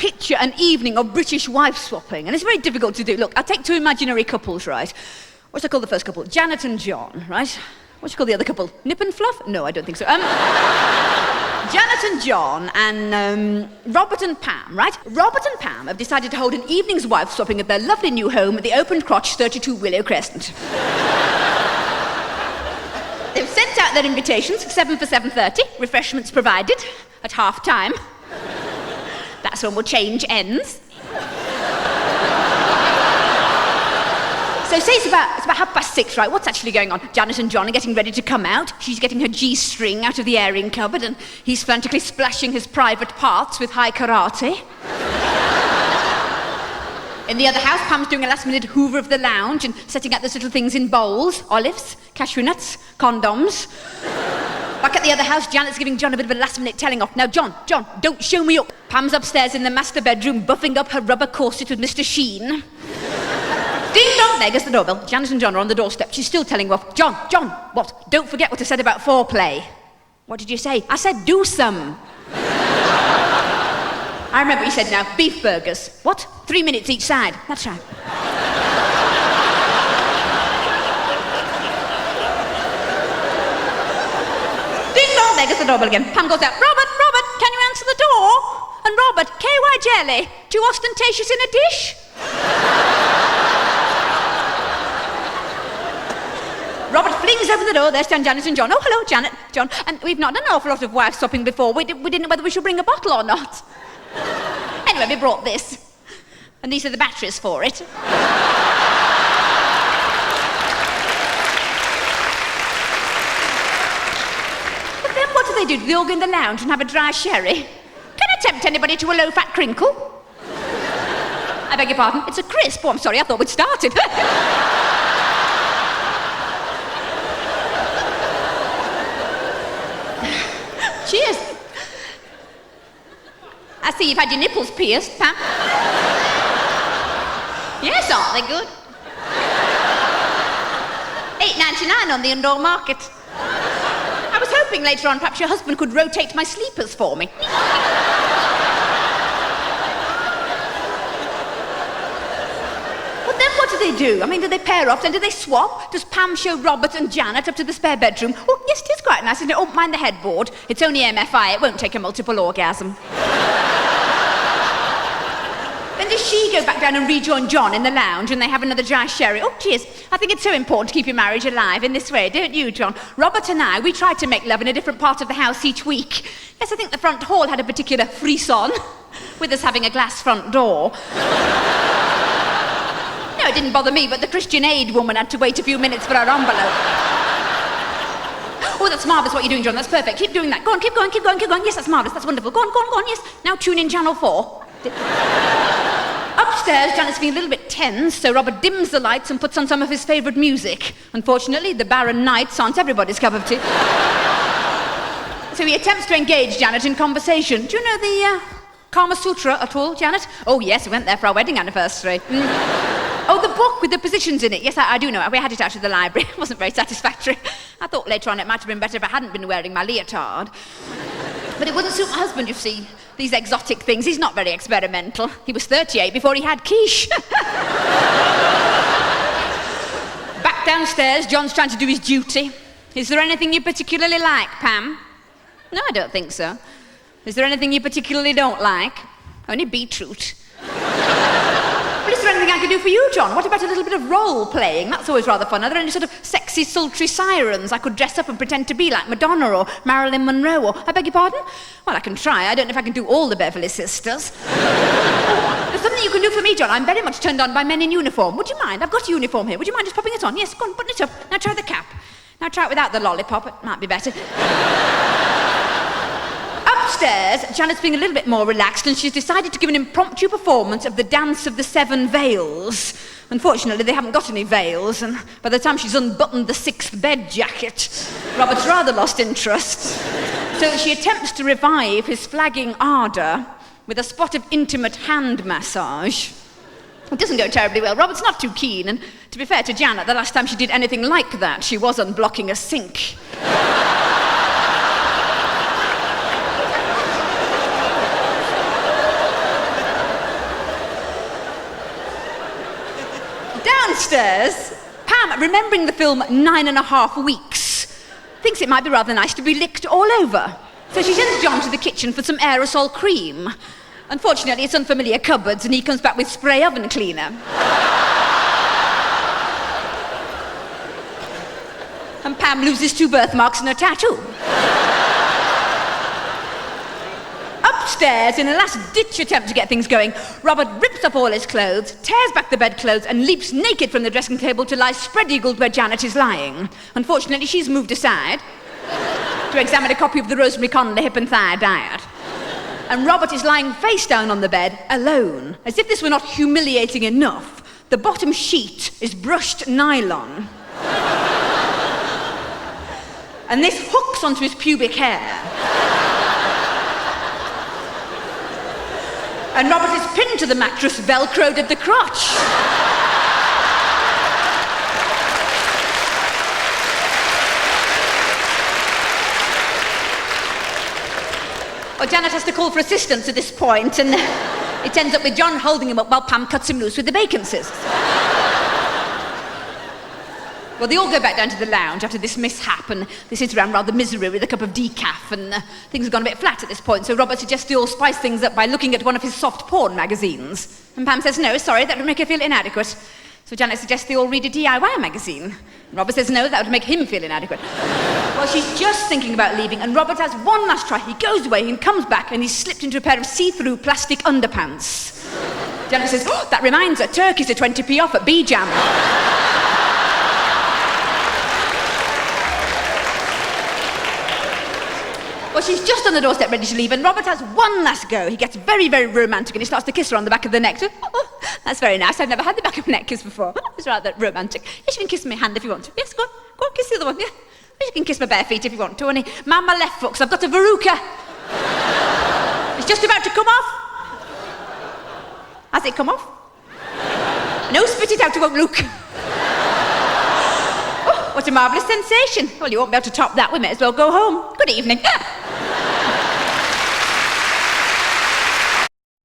picture an evening of British wife swapping, and it's very difficult to do. Look, I'll take two imaginary couples, right? What's I call the first couple? Janet and John, right? What's you call the other couple? Nip and Fluff? No, I don't think so. Janet and John and Robert and Pam, right? Robert and Pam have decided to hold an evening's wife swapping at their lovely new home at the Open Crotch 32 Willow Crescent. They've sent out their invitations, 7 for 7:30, refreshments provided, at half time. That's when we'll change ends. So say it's about 6:30, right? What's actually going on? Janet and John are getting ready to come out. She's getting her G-string out of the airing cupboard, and he's frantically splashing his private parts with high karate. In the other house, Pam's doing a last-minute hoover of the lounge and setting out those little things in bowls, olives, cashew nuts, condoms. Back at the other house, Janet's giving John a bit of a last-minute telling off. Now, John, don't show me up. Pam's upstairs in the master bedroom, buffing up her rubber corset with Mr. Sheen. Ding dong, there goes the doorbell. Janet and John are on the doorstep. She's still telling off. John, what? Don't forget what I said about foreplay. What did you say? I said do some. I remember what you said now. Beef burgers. What? 3 minutes each side. That's right. Ding dong, there goes the doorbell again. Pam goes out. Robert, can you answer the door? And Robert, KY jelly, too ostentatious in a dish? Robert flings open the door. There stand Janet and John. Oh, hello, Janet, John. And we've not done an awful lot of wife swapping before. We didn't know whether we should bring a bottle or not. Anyway, we brought this. And these are the batteries for it. But then what do? Do they all go in the lounge and have a dry sherry? Can I tempt anybody to a low-fat crinkle? I beg your pardon? It's a crisp. Oh, I'm sorry, I thought we'd started. Cheers. I see you've had your nipples pierced, Pam. Yes, aren't they good? $8.99 on the indoor market. I was hoping later on perhaps your husband could rotate my sleepers for me. But then what do they do? I mean, do they pair off? Then do they swap? Does Pam show Robert and Janet up to the spare bedroom? Oh, yes, it is quite nice, isn't it? Oh, mind the headboard. It's only MFI. It won't take a multiple orgasm. Then does she go back down and rejoin John in the lounge and they have another dry sherry? Oh, cheers. I think it's so important to keep your marriage alive in this way, don't you, John? Robert and I, we try to make love in a different part of the house each week. Yes, I think the front hall had a particular frisson, with us having a glass front door. No, it didn't bother me, but the Christian Aid woman had to wait a few minutes for her envelope. Oh, that's marvellous what you're doing, John. That's perfect. Keep doing that. Go on, keep going. Yes, that's marvellous. That's wonderful. Go on. Yes. Now tune in Channel 4. Upstairs, Janet's feeling a little bit tense, so Robert dims the lights and puts on some of his favourite music. Unfortunately, the Barren Nights aren't everybody's cup of tea. So he attempts to engage Janet in conversation. Do you know the Kama Sutra at all, Janet? Oh, yes, we went there for our wedding anniversary. Oh, the book with the positions in it. Yes, I do know. We had it out of the library. It wasn't very satisfactory. I thought later on it might have been better if I hadn't been wearing my leotard. But it wouldn't suit my husband, you see. These exotic things. He's not very experimental. He was 38 before he had quiche. Back downstairs, John's trying to do his duty. Is there anything you particularly like, Pam? No, I don't think so. Is there anything you particularly don't like? Only beetroot. Well, is there anything I can do for you, John? What about a little bit of role-playing? That's always rather fun. Are there any sort of sexy, sultry sirens I could dress up and pretend to be, like Madonna or Marilyn Monroe or... I beg your pardon? Well, I can try. I don't know if I can do all the Beverly Sisters. There's something you can do for me, John. I'm very much turned on by men in uniform. Would you mind? I've got a uniform here. Would you mind just popping it on? Yes, go on, put it up. Now try the cap. Now try it without the lollipop. It might be better. Upstairs, Janet's being a little bit more relaxed and she's decided to give an impromptu performance of the Dance of the Seven Veils. Unfortunately, they haven't got any veils, and by the time she's unbuttoned the sixth bed jacket, Robert's rather lost interest. So she attempts to revive his flagging ardour with a spot of intimate hand massage. It doesn't go terribly well. Robert's not too keen, and to be fair to Janet, the last time she did anything like that, she was unblocking a sink. Upstairs, Pam, remembering the film 9.5 Weeks, thinks it might be rather nice to be licked all over. So she sends John to the kitchen for some aerosol cream. Unfortunately, it's unfamiliar cupboards, and he comes back with spray oven cleaner. And Pam loses 2 birthmarks and a tattoo. Upstairs, in a last-ditch attempt to get things going, Robert rips up all his clothes, tears back the bedclothes, and leaps naked from the dressing table to lie spread-eagled where Janet is lying. Unfortunately, she's moved aside to examine a copy of the Rosemary Conley hip and thigh diet. And Robert is lying face down on the bed, alone. As if this were not humiliating enough, the bottom sheet is brushed nylon. And this hooks onto his pubic hair. And Robert is pinned to the mattress, velcroed at the crotch. Well, Janet has to call for assistance at this point, and it ends up with John holding him up while Pam cuts him loose with the bacon scissors. Well, they all go back down to the lounge after this mishap, and they sit around rather miserable with a cup of decaf, and things have gone a bit flat at this point, so Robert suggests they all spice things up by looking at one of his soft porn magazines. And Pam says, no, sorry, that would make her feel inadequate. So Janet suggests they all read a DIY magazine. And Robert says, no, that would make him feel inadequate. Well, she's just thinking about leaving, and Robert has one last try. He goes away and comes back, and he's slipped into a pair of see-through plastic underpants. Janet says, oh, that reminds her, turkeys are 20p off at B-Jam. Well, she's just on the doorstep ready to leave, and Robert has one last go. He gets very, very romantic, and he starts to kiss her on the back of the neck. So, oh, that's very nice. I've never had the back of a neck kiss before. It's rather romantic. Yes, you can kiss my hand if you want to. Yes, go on, kiss the other one. Yeah. You can kiss my bare feet if you want to, honey. Man, my left foot, 'cause I've got a verruca. It's just about to come off. Has it come off? No, spit it out, it won't look. Oh, what a marvellous sensation. Well, you won't be able to top that. We may as well go home. Good evening.